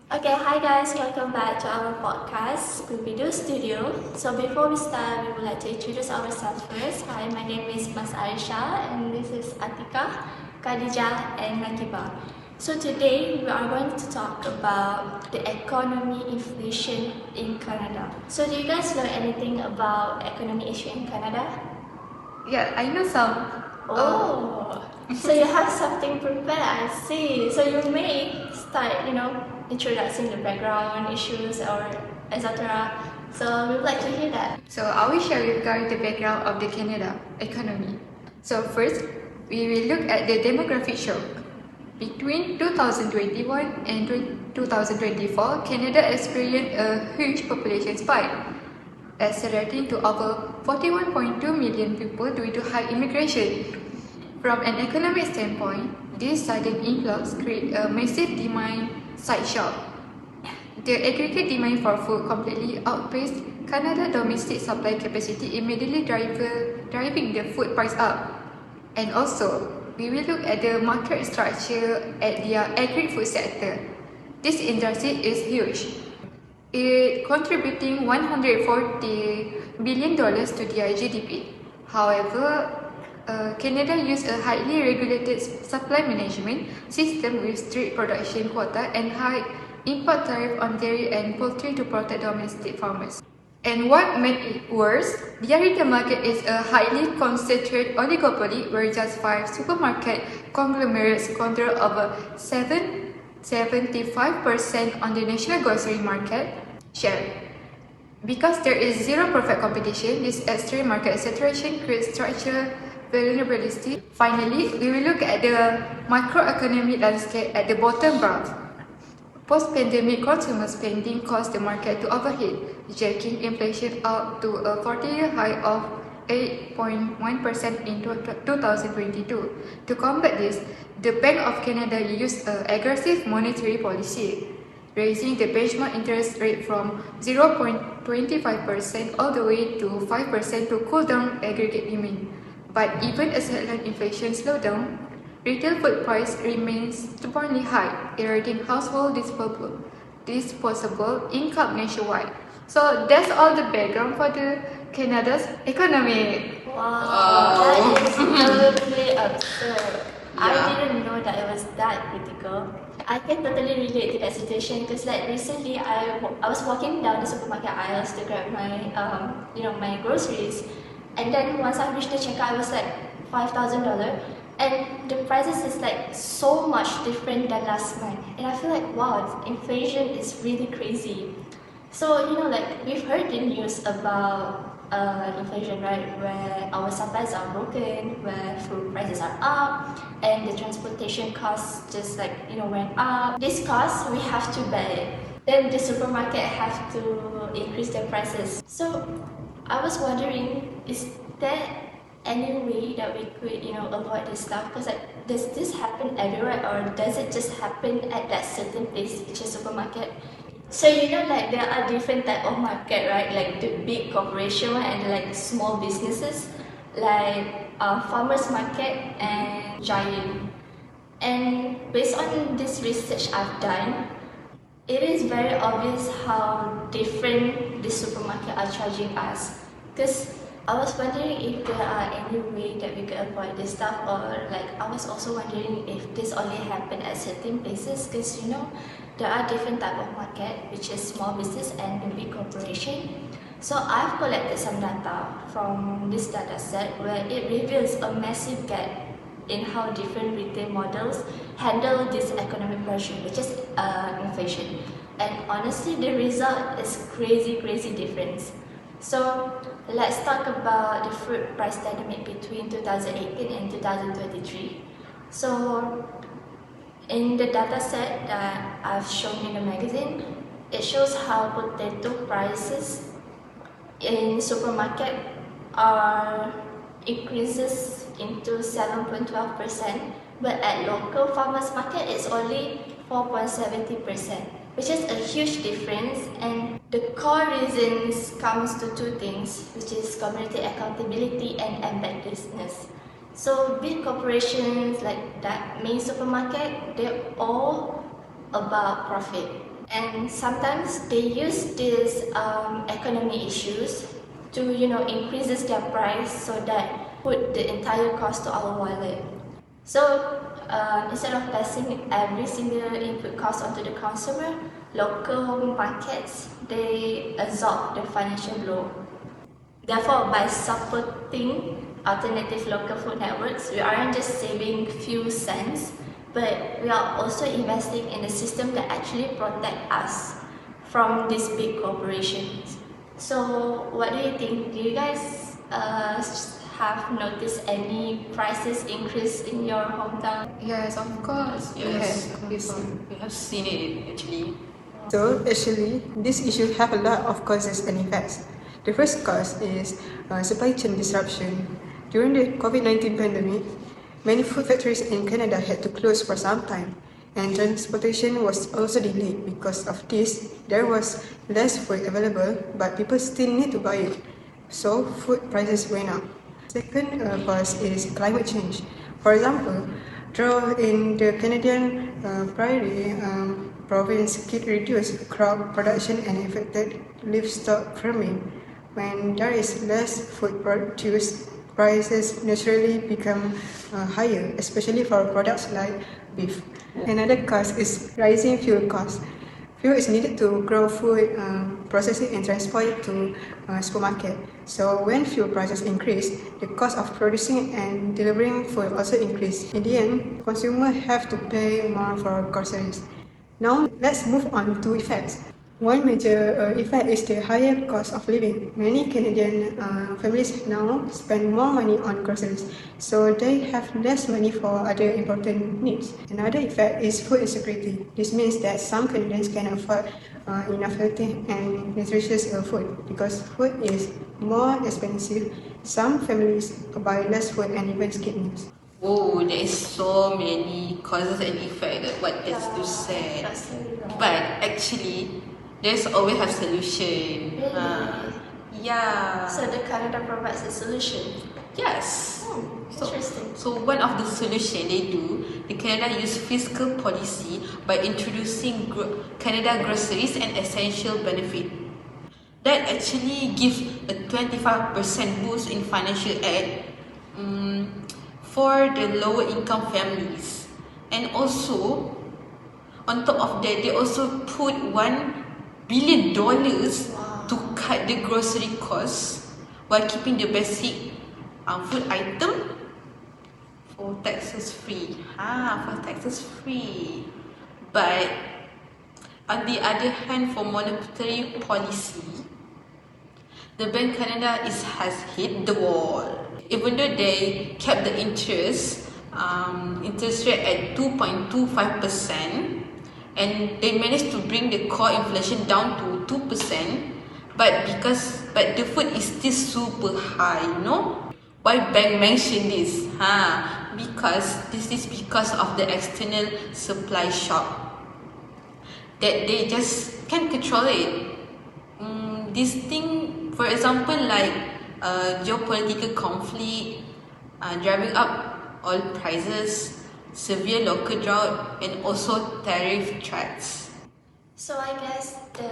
Okay, hi guys, welcome back to our podcast, Scooby-Doo Studio. So before we start, we would like to introduce ourselves first. Hi, my name is Mas Aisha and this is Atika, Khadijah and Nakiba. So today we are going to talk about the economy inflation in Canada. So do you guys know anything about economy issue in Canada? Yeah, I know some. Oh, so you have something prepared, I see. So you may start, introducing the background issues or etc. So we would like to hear that. So I will share with you the background of the Canada economy. So first, we will look at the demographic shock. Between 2021 and 2024, Canada experienced a huge population spike, accelerating to over 41.2 million people due to high immigration. From an economic standpoint, this sudden influx created a massive demand-side shock. The aggregate demand for food completely outpaced Canada's domestic supply capacity, immediately driving the food price up. And also, we will look at the market structure at the agri-food sector. This industry is huge. It contributing $140 billion to their GDP. However, Canada used a highly regulated supply management system with strict production quota and high import tariff on dairy and poultry to protect domestic farmers. And what made it worse, the retail market is a highly concentrated oligopoly where just 5 supermarket conglomerates control over 75% on the national grocery market share. Because there is zero perfect competition, this extreme market saturation creates structural vulnerability. Finally, we will look at the macroeconomic landscape at the bottom graph. Post-pandemic consumer spending caused the market to overheat, jacking inflation up to a 40-year high of 8.1% in 2022. To combat this, the Bank of Canada used an aggressive monetary policy, raising the benchmark interest rate from 0.25% all the way to 5% to cool down aggregate demand. But even as headline inflation slowed down, retail food price remains stubbornly high, eroding household disposable income nationwide. So that's all the background for the Canada's economy. Wow, that is totally absurd. I didn't know that it was that critical. I can totally relate to that situation because like recently I was walking down the supermarket aisles to grab my my groceries, and then once I reached the checkout, I was like $5,000, and the prices is like so much different than last month, and I feel like wow, inflation is really crazy. So like we've heard the news about inflation, right? Where our supplies are broken, where food prices are up, and the transportation costs just like went up. This cost we have to bear it. Then the supermarket have to increase their prices. So I was wondering, is there any way that we could avoid this stuff? Because like, does this happen everywhere, or does it just happen at that certain place, which is supermarket? So like there are different type of market, right? Like the big corporation one and like small businesses, like farmers market and giant. And based on this research I've done, it is very obvious how different the supermarket are charging us. Because I was wondering if there are any way that we could avoid this stuff, or like I was also wondering if this only happen at certain places, because there are different type of market, which is small business and the big corporation. So I've collected some data from this data set where it reveals a massive gap in how different retail models handle this economic pressure, which is inflation. And honestly, the result is crazy difference. So let's talk about the fruit price dynamic between 2018 and 2023. So in the data set that I've shown in the magazine, it shows how potato prices in supermarket are increases into 7.12%, but at local farmers market it's only 4.70%, which is a huge difference. And the core reasons comes to two things, which is community accountability and embeddedness. So big corporations like that main supermarket, they're all about profit. And sometimes they use these economy issues to, increases their price so that put the entire cost to our wallet. So instead of passing every single input cost onto the consumer, local markets, they absorb the financial blow. Therefore, by supporting alternative local food networks, we aren't just saving few cents, but we are also investing in a system that actually protect us from these big corporations. So, what do you think? Do you guys have noticed any prices increase in your hometown? Yes, of course. Yes, We have before. we have seen it actually. So actually, this issue have a lot of causes and effects. The first cause is supply chain disruption. During the COVID-19 pandemic, many food factories in Canada had to close for some time, and transportation was also delayed. Because of this, there was less food available, but people still need to buy it. So food prices went up. Second cause is climate change. For example, drought in the Canadian prairie province could reduce crop production and affected livestock farming. When there is less food produced, prices naturally become higher, especially for products like beef. Another cause is rising fuel costs. Fuel is needed to grow food, process it, and transport it to supermarket. So when fuel prices increase, the cost of producing and delivering food also increase. In the end, consumers have to pay more for groceries. Now let's move on to effects. One major effect is the higher cost of living. Many Canadian families now spend more money on groceries, so they have less money for other important needs. Another effect is food insecurity. This means that some Canadians can afford enough healthy and nutritious food. Because food is more expensive, some families buy less food and even skip meals. Oh, there is so many causes and effects that what is to say. That's really long. But actually, there's always a solution. Really? Yeah. So the Canada provides a solution. Yes. Interesting. So one of the solution they do, the Canada use fiscal policy by introducing Canada groceries and essential benefit. That actually gives a 25% boost in financial aid for the lower income families. And also, on top of that, they also put $1 billion to cut the grocery costs while keeping the basic food item for taxes free. For taxes free. But on the other hand, for monetary policy, the Bank Canada has hit the wall. Even though they kept the interest rate at 2.25%, and they managed to bring the core inflation down to 2%, but the food is still super high, Why bank mention this? Because this is because of the external supply shock that they just can't control it. This thing, for example, like geopolitical conflict, driving up oil prices, severe local drought, and also tariff threats. So I guess the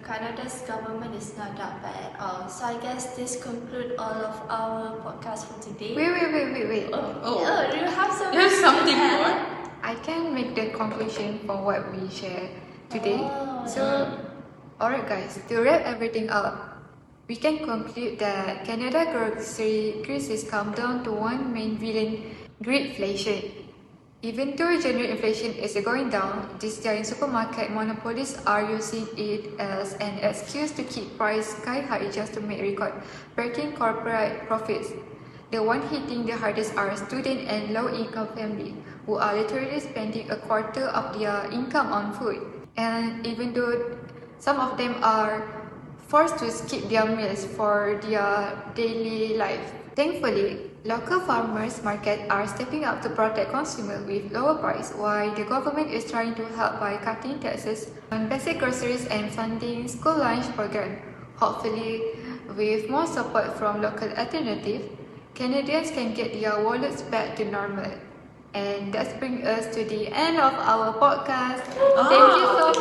Canada's government is not that bad at all. So I guess this concludes all of our podcast for today. Wait. Do you have something? There's something to more. add? I can make the conclusion from what we share today. Oh, So, alright guys, to wrap everything up, we can conclude that Canada grocery crisis come down to one main villain, greedflation. Even though general inflation is going down, these giant supermarket monopolies are using it as an excuse to keep price sky high just to make record-breaking corporate profits. The one hitting the hardest are student and low-income families, who are literally spending a quarter of their income on food. And even though some of them are forced to skip their meals for their daily life, thankfully, local farmers markets are stepping up to protect consumers with lower price, while the government is trying to help by cutting taxes on basic groceries and funding school lunch program. Hopefully, with more support from local alternatives, Canadians can get their wallets back to normal. And that brings us to the end of our podcast. Thank you so